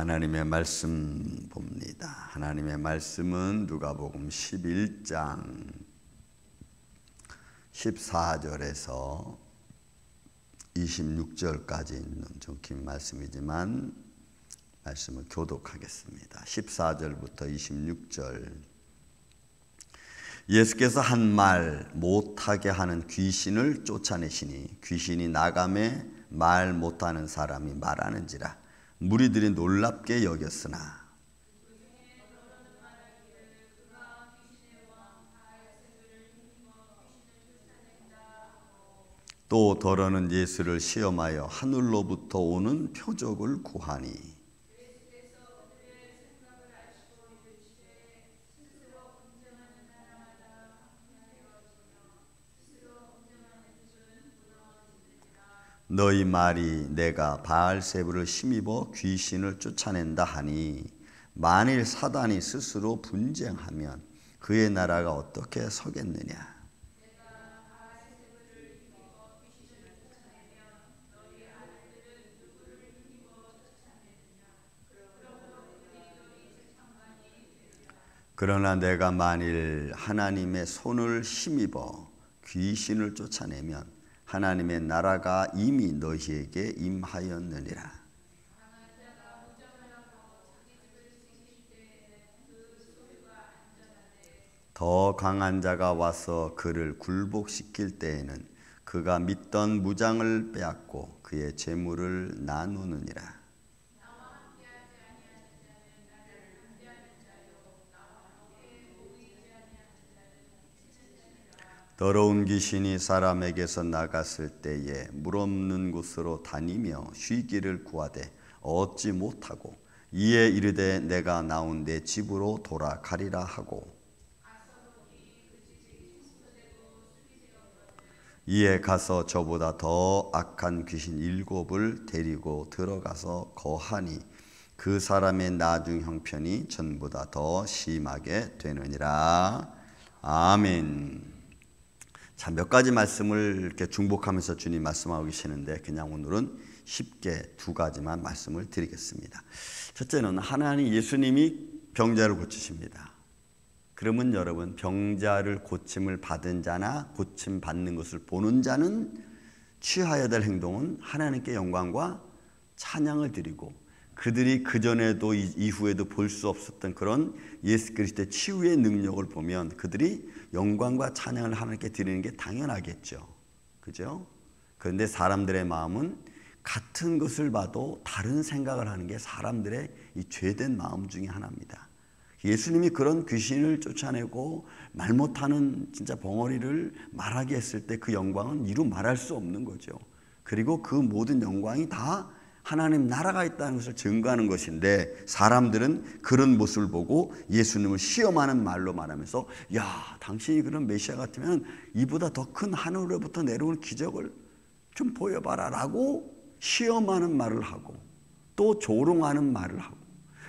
하나님의 말씀 봅니다. 하나님의 말씀은 누가복음 11장 14절에서 26절까지 있는 좀 긴 말씀이지만 말씀을 교독하겠습니다. 14절부터 26절. 예수께서 한 말 못하게 하는 귀신을 쫓아내시니 귀신이 나감에 말 못하는 사람이 말하는지라 무리들이 놀랍게 여겼으나 또 더러는 예수를 시험하여 하늘로부터 오는 표적을 구하니 너희 말이 내가 바알세불을 힘입어 귀신을 쫓아낸다 하니 만일 사단이 스스로 분쟁하면 그의 나라가 어떻게 서겠느냐. 그러나 내가 만일 하나님의 손을 힘입어 귀신을 쫓아내면 하나님의 나라가 이미 너희에게 임하였느니라. 더 강한 자가 와서 그를 굴복시킬 때에는 그가 믿던 무장을 빼앗고 그의 재물을 나누느니라. 더러운 귀신이 사람에게서 나갔을 때에 물 없는 곳으로 다니며 쉬기를 구하되 얻지 못하고 이에 이르되 내가 나온 내 집으로 돌아가리라 하고 이에 가서 저보다 더 악한 귀신 7을 데리고 들어가서 거하니 그 사람의 나중 형편이 전보다 더 심하게 되느니라. 아멘. 자, 몇 가지 말씀을 이렇게 중복하면서 주님 말씀하고 계시는데 그냥 오늘은 쉽게 2가지만 말씀을 드리겠습니다. 첫째는 하나님 예수님이 병자를 고치십니다. 그러면 여러분 병자를 고침을 받은 자나 고침 받는 것을 보는 자는 취하여야 될 행동은 하나님께 영광과 찬양을 드리고 그들이 그전에도 이후에도 볼 수 없었던 그런 예수 그리스도의 치유의 능력을 보면 그들이 영광과 찬양을 하나님께 드리는 게 당연하겠죠. 그죠? 그런데 사람들의 마음은 같은 것을 봐도 다른 생각을 하는 게 사람들의 이 죄된 마음 중에 하나입니다. 예수님이 그런 귀신을 쫓아내고 말 못하는 진짜 벙어리를 말하게 했을 때 그 영광은 이루 말할 수 없는 거죠. 그리고 그 모든 영광이 다 하나님 나라가 있다는 것을 증거하는 것인데 사람들은 그런 모습을 보고 예수님을 시험하는 말로 말하면서 야, 당신이 그런 메시아 같으면 이보다 더 큰 하늘로부터 내려온 기적을 좀 보여봐라 라고 시험하는 말을 하고 또 조롱하는 말을 하고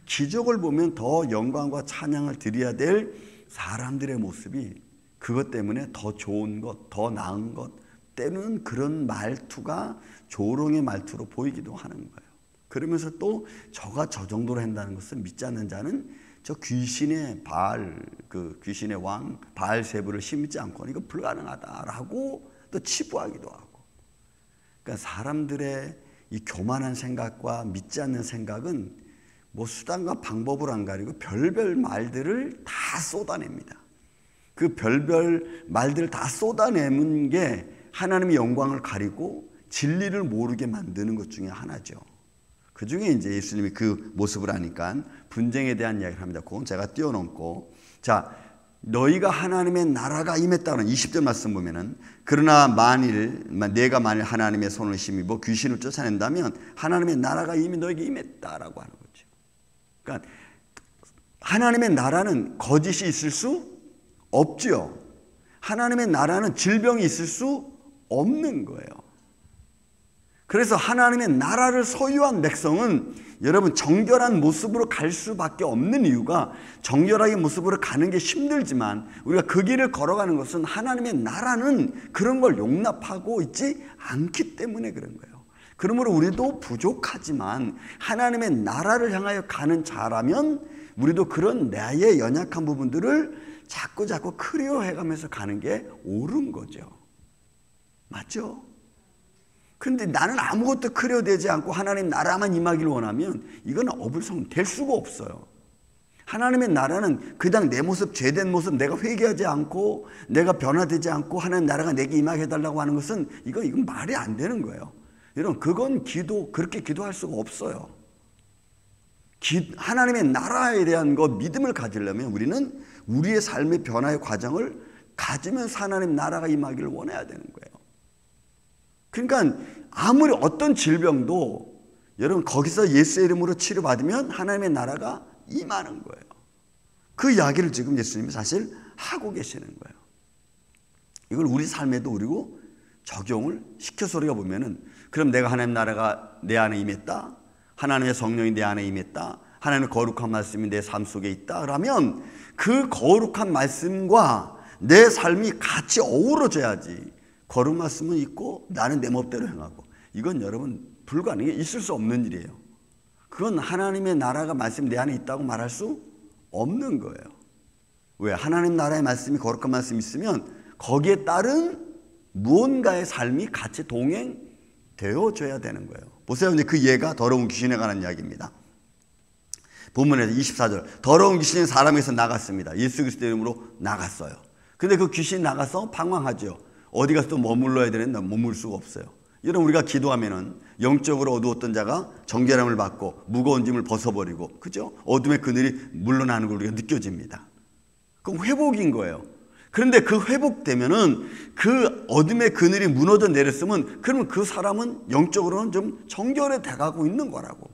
기적을 보면 더 영광과 찬양을 드려야 될 사람들의 모습이 그것 때문에 더 좋은 것, 더 나은 것 때는 그런 말투가 조롱의 말투로 보이기도 하는 거예요. 그러면서 또 저가 저 정도로 한다는 것을 믿지 않는 자는 저 귀신의 귀신의 왕 바알세불을 심지 않고는 이거 불가능하다라고 또 치부하기도 하고. 그러니까 사람들의 이 교만한 생각과 믿지 않는 생각은 뭐 수단과 방법을 안 가리고 별별 말들을 다 쏟아냅니다. 그 별별 말들을 다 쏟아내는 게 하나님의 영광을 가리고 진리를 모르게 만드는 것 중에 하나죠. 그 중에 이제 예수님이 그 모습을 하니까 분쟁에 대한 이야기를 합니다. 그건 제가 뛰어넘고 자, 너희가 하나님의 나라가 임했다는 20절 말씀 보면은 그러나 내가 만일 하나님의 손을 힘입어 귀신을 쫓아낸다면 하나님의 나라가 이미 너에게 임했다라고 하는 거죠. 그러니까 하나님의 나라는 거짓이 있을 수 없죠. 하나님의 나라는 질병이 있을 수 없는 거예요. 그래서 하나님의 나라를 소유한 백성은 여러분 정결한 모습으로 갈 수밖에 없는 이유가 정결하게 모습으로 가는 게 힘들지만 우리가 그 길을 걸어가는 것은 하나님의 나라는 그런 걸 용납하고 있지 않기 때문에 그런 거예요. 그러므로 우리도 부족하지만 하나님의 나라를 향하여 가는 자라면 우리도 그런 나의 연약한 부분들을 자꾸 클리어해가면서 가는 게 옳은 거죠. 맞죠? 근데 나는 아무것도 클리어되지 않고 하나님 나라만 임하기를 원하면 이건 어불성 될 수가 없어요. 하나님의 나라는 그냥 내 모습, 죄된 모습, 내가 회개하지 않고 내가 변화되지 않고 하나님 나라가 내게 임하게 해달라고 하는 것은 이건 말이 안 되는 거예요. 여러분, 그건 그렇게 기도할 수가 없어요. 하나님의 나라에 대한 믿음을 가지려면 우리는 우리의 삶의 변화의 과정을 가지면서 하나님 나라가 임하기를 원해야 되는 거예요. 그러니까 아무리 어떤 질병도 여러분 거기서 예수의 이름으로 치료받으면 하나님의 나라가 임하는 거예요. 그 이야기를 지금 예수님이 사실 하고 계시는 거예요. 이걸 우리 삶에도 그리고 적용을 시켜서 우리가 보면은 그럼 내가 하나님 나라가 내 안에 임했다. 하나님의 성령이 내 안에 임했다. 하나님의 거룩한 말씀이 내 삶 속에 있다. 그러면 그 거룩한 말씀과 내 삶이 같이 어우러져야지. 거룩 말씀은 있고 나는 내 멋대로 행하고. 이건 여러분 불가능해. 있을 수 없는 일이에요. 그건 하나님의 나라가 말씀 내 안에 있다고 말할 수 없는 거예요. 왜? 하나님 나라의 말씀이 거룩한 말씀이 있으면 거기에 따른 무언가의 삶이 같이 동행되어져야 되는 거예요. 보세요. 이제 그 예가 더러운 귀신에 관한 이야기입니다. 본문에서 24절. 더러운 귀신이 사람에서 나갔습니다. 예수 그리스도 이름으로 나갔어요. 근데 그 귀신이 나가서 방황하죠. 어디 가서 또 머물러야 되는데 머물 수가 없어요. 여러분 우리가 기도하면은 영적으로 어두웠던 자가 정결함을 받고 무거운 짐을 벗어버리고, 그죠? 어둠의 그늘이 물러나는 걸 우리가 느껴집니다. 그럼 회복인 거예요. 그런데 그 회복되면은 그 어둠의 그늘이 무너져 내렸으면 그러면 그 사람은 영적으로는 좀 정결해 돼가고 있는 거라고.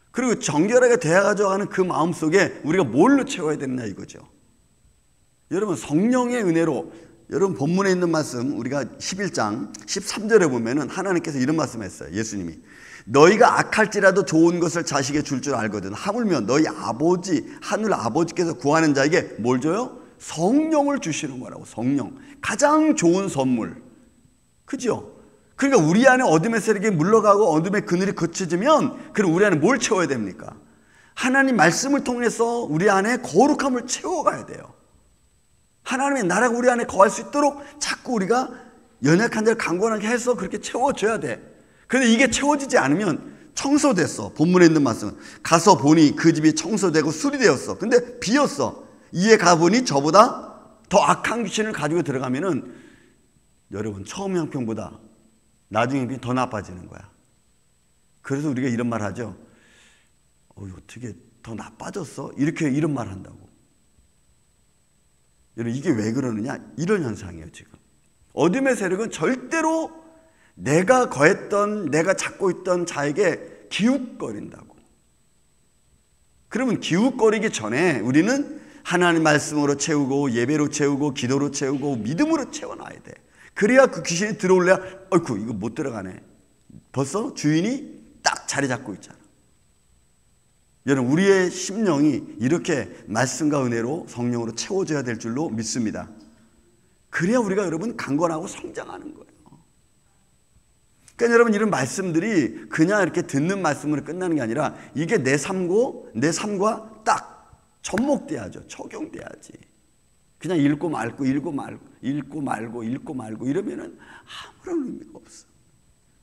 그리고 정결하게 돼가져가는 그 마음 속에 우리가 뭘로 채워야 되느냐 이거죠. 여러분 성령의 은혜로, 여러분 본문에 있는 말씀 우리가 11장 13절에 보면은 하나님께서 이런 말씀했어요. 예수님이 너희가 악할지라도 좋은 것을 자식에게 줄 줄 알거든. 하물며 너희 아버지 하늘 아버지께서 구하는 자에게 뭘 줘요? 성령을 주시는 거라고. 성령, 가장 좋은 선물, 그죠? 그러니까 우리 안에 어둠의 세력이 물러가고 어둠의 그늘이 거쳐지면 그럼 우리 안에 뭘 채워야 됩니까? 하나님 말씀을 통해서 우리 안에 거룩함을 채워가야 돼요. 하나님의 나라가 우리 안에 거할 수 있도록 자꾸 우리가 연약한 자를 강건하게 해서 그렇게 채워줘야 돼. 그런데 이게 채워지지 않으면 청소됐어. 본문에 있는 말씀은 가서 보니 그 집이 청소되고 수리되었어. 근데 비었어. 이에 가보니 저보다 더 악한 귀신을 가지고 들어가면은 여러분 처음 형편보다 나중에 형편이 더 나빠지는 거야. 그래서 우리가 이런 말 하죠. 어떻게 더 나빠졌어? 이런 말 한다고. 여러분 이게 왜 그러느냐? 이런 현상이에요. 지금 어둠의 세력은 절대로 내가 거했던, 내가 잡고 있던 자에게 기웃거린다고. 그러면 기웃거리기 전에 우리는 하나님 말씀으로 채우고 예배로 채우고 기도로 채우고 믿음으로 채워놔야 돼. 그래야 그 귀신이 들어올래야 어이쿠 이거 못 들어가네. 벌써 주인이 딱 자리 잡고 있잖아. 여러분 우리의 심령이 이렇게 말씀과 은혜로 성령으로 채워져야 될 줄로 믿습니다. 그래야 우리가 여러분 강건하고 성장하는 거예요. 그러니까 여러분 이런 말씀들이 그냥 이렇게 듣는 말씀으로 끝나는 게 아니라 이게 내 삶과 딱 접목돼야죠. 적용돼야지. 그냥 읽고 말고 이러면은 아무런 의미가 없어.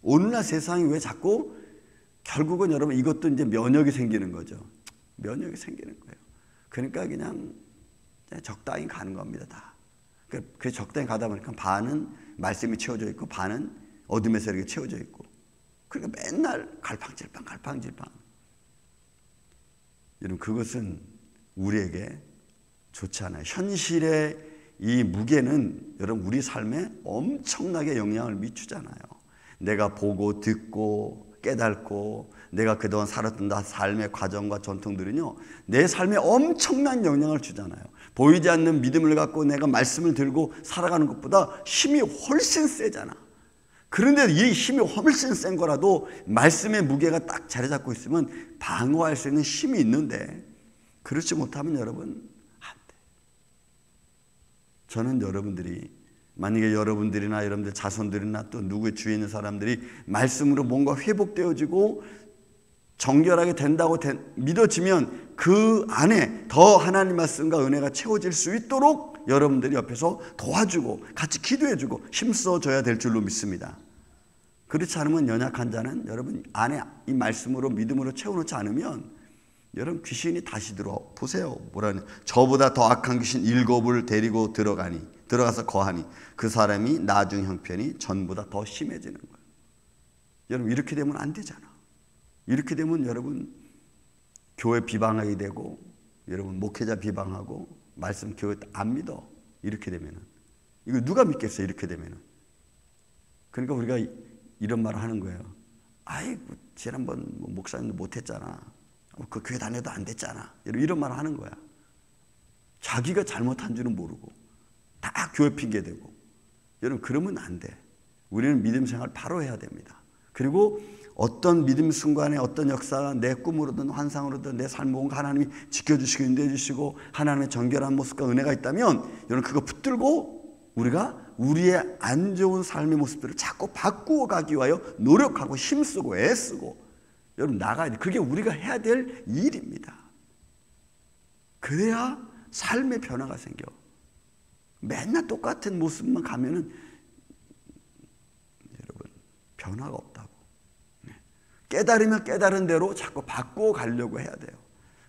오늘날 세상이 왜 자꾸 결국은 여러분 이것도 이제 면역이 생기는 거죠. 면역이 생기는 거예요. 그러니까 그냥 적당히 가는 겁니다. 다. 그 적당히 가다 보니까 반은 말씀이 채워져 있고 반은 어둠의 세력이 채워져 있고. 그러니까 맨날 갈팡질팡. 여러분 그것은 우리에게 좋지 않아요. 현실의 이 무게는 여러분 우리 삶에 엄청나게 영향을 미치잖아요. 내가 보고 듣고 깨닫고 내가 그동안 살았던 삶의 과정과 전통들은요 내 삶에 엄청난 영향을 주잖아요. 보이지 않는 믿음을 갖고 내가 말씀을 들고 살아가는 것보다 힘이 훨씬 세잖아. 그런데 이 힘이 훨씬 센 거라도 말씀의 무게가 딱 자리 잡고 있으면 방어할 수 있는 힘이 있는데 그렇지 못하면 여러분 안 돼. 저는 여러분들이 만약에 여러분들 자손들이나 또 누구의 주위에 있는 사람들이 말씀으로 뭔가 회복되어지고 정결하게 된다고 믿어지면 그 안에 더 하나님 말씀과 은혜가 채워질 수 있도록 여러분들이 옆에서 도와주고 같이 기도해주고 힘써줘야 될 줄로 믿습니다. 그렇지 않으면 연약한 자는 여러분 안에 이 말씀으로 믿음으로 채워놓지 않으면 여러분 귀신이 다시 보세요. 뭐라니? 저보다 더 악한 귀신 7을 데리고 들어가서 거하니 그 사람이 나중 형편이 전보다 더 심해지는 거예요. 여러분 이렇게 되면 안 되잖아. 이렇게 되면 여러분 교회 비방하게 되고 여러분 목회자 비방하고 말씀 교회 안 믿어. 이렇게 되면은 이거 누가 믿겠어요? 이렇게 되면은. 그러니까 우리가 이런 말을 하는 거예요. 아이고 지난번 목사님도 못했잖아. 그 교회 다녀도 안 됐잖아. 이런 말을 하는 거야. 자기가 잘못한 줄은 모르고 다 교회 핑계대고. 여러분 그러면 안 돼. 우리는 믿음 생활 바로 해야 됩니다. 그리고 어떤 믿음 순간에 어떤 역사가 내 꿈으로든 환상으로든 내 삶을 하나님이 지켜주시고 인도해 주시고 하나님의 정결한 모습과 은혜가 있다면 여러분 그거 붙들고 우리가 우리의 안 좋은 삶의 모습들을 자꾸 바꾸어 가기 위하여 노력하고 힘쓰고 애쓰고 여러분 나가야 돼. 그게 우리가 해야 될 일입니다. 그래야 삶의 변화가 생겨. 맨날 똑같은 모습만 가면은 여러분 변화가 없다고. 깨달으면 깨달은 대로 자꾸 바꾸어 가려고 해야 돼요.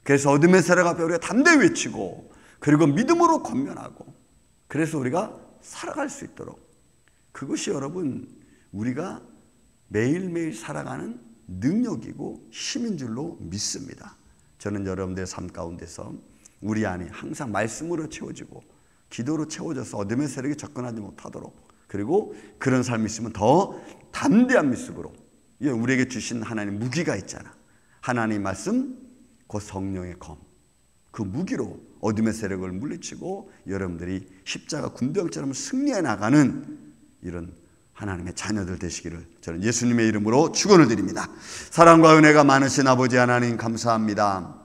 그래서 어둠의 세력 앞에 우리가 담대히 외치고 그리고 믿음으로 권면하고 그래서 우리가 살아갈 수 있도록 그것이 여러분 우리가 매일매일 살아가는 능력이고 힘인 줄로 믿습니다. 저는 여러분들의 삶 가운데서 우리 안에 항상 말씀으로 채워지고 기도로 채워져서 어둠의 세력이 접근하지 못하도록 그리고 그런 삶이 있으면 더 담대한 모습으로 우리에게 주신 하나님 무기가 있잖아. 하나님 말씀 그 성령의 검 그 무기로 어둠의 세력을 물리치고 여러분들이 십자가 군병처럼 승리해 나가는 이런 하나님의 자녀들 되시기를 저는 예수님의 이름으로 축원을 드립니다. 사랑과 은혜가 많으신 아버지 하나님 감사합니다.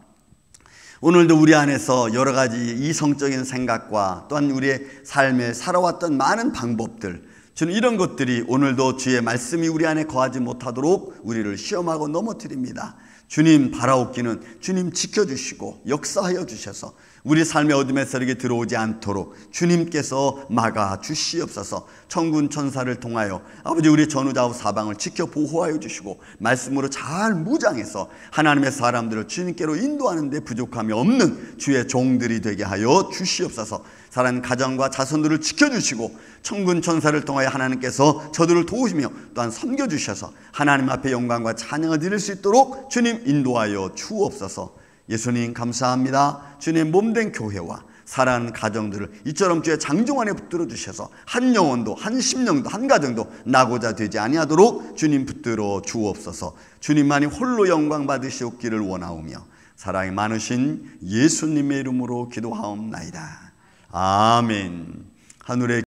오늘도 우리 안에서 여러 가지 이성적인 생각과 또한 우리의 삶에 살아왔던 많은 방법들 저는 이런 것들이 오늘도 주의 말씀이 우리 안에 거하지 못하도록 우리를 시험하고 넘어뜨립니다. 주님 바라옵기는 주님 지켜주시고 역사하여 주셔서 우리 삶의 어둠의 세력이 들어오지 않도록 주님께서 막아 주시옵소서. 천군 천사를 통하여 아버지 우리 전후좌우 사방을 지켜 보호하여 주시고 말씀으로 잘 무장해서 하나님의 사람들을 주님께로 인도하는 데 부족함이 없는 주의 종들이 되게 하여 주시옵소서. 사랑하는 가정과 자손들을 지켜주시고 천군 천사를 통하여 하나님께서 저들을 도우시며 또한 섬겨주셔서 하나님 앞에 영광과 찬양을 드릴 수 있도록 주님 인도하여 주옵소서. 예수님 감사합니다. 주님 몸된 교회와 사랑하는 가정들을 이처럼 주의 장종 안에 붙들어 주셔서 한 영혼도 한 심령도 한 가정도 나고자 되지 아니하도록 주님 붙들어 주옵소서. 주님만이 홀로 영광 받으시옵기를 원하오며 사랑이 많으신 예수님의 이름으로 기도하옵나이다. 아멘. 하늘의